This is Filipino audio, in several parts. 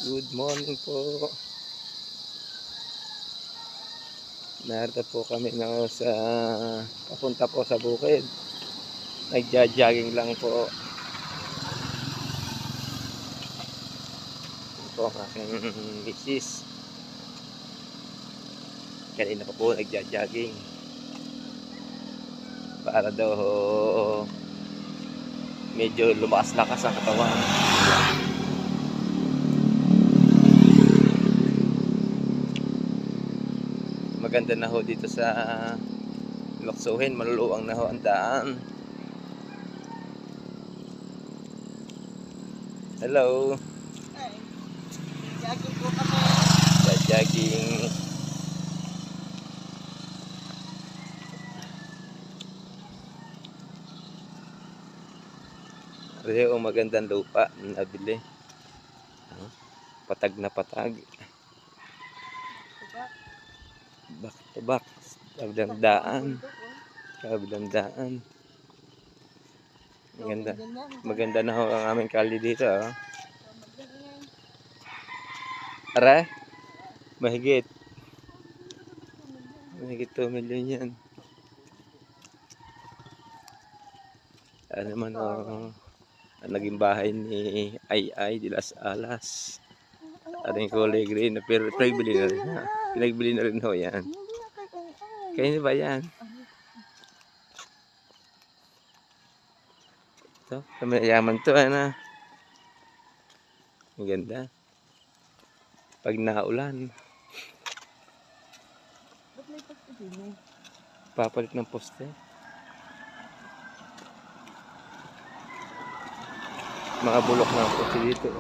Good morning po. Narito po kami na sa papunta po sa bukid. Nagja-jogging lang po. Ito po ang aking misis. Kanina pa po nagja-jogging. Para daw medyo lumakas-lakas ang katawan. Maganda na ho dito sa Loksuhin, maluluwang na ho ang daan. Hello. Ay, jogging po kami. Jogging. Kasi magandang lupa na nabili. Patag na patag. Back to back. Kabilang daan. Kabilang daan. Maganda. Maganda na ho ang aming kali dito. Oh. Aray? Mahigit. Mahigit 2 million yan. Ano naman ang naging bahay ni Ay de las Alas. Ating kulay green na pero pinagbili na rin. Pinagbili na rin ho yan. Kaya ba yan? Ito, mayaman to ano. Ang ganda. Pag naulan. Ba't may poste din eh? Papalit ng poste. Mga bulok na poste dito.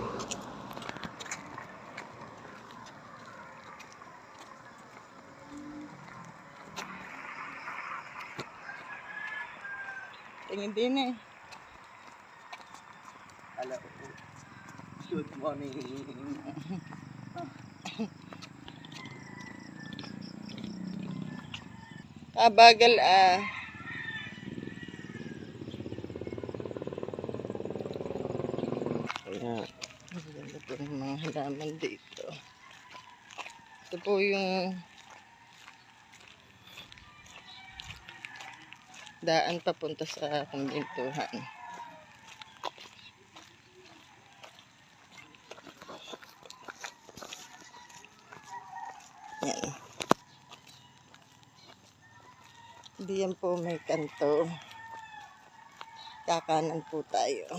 Tingin din eh. Hello. Good morning. Kabagal ah. Kaya, Maganda po ng mga halaman dito. Ito po yung daan papunta sa kumbintuhan. Yan. Diyan po may kanto. Kakanan po tayo.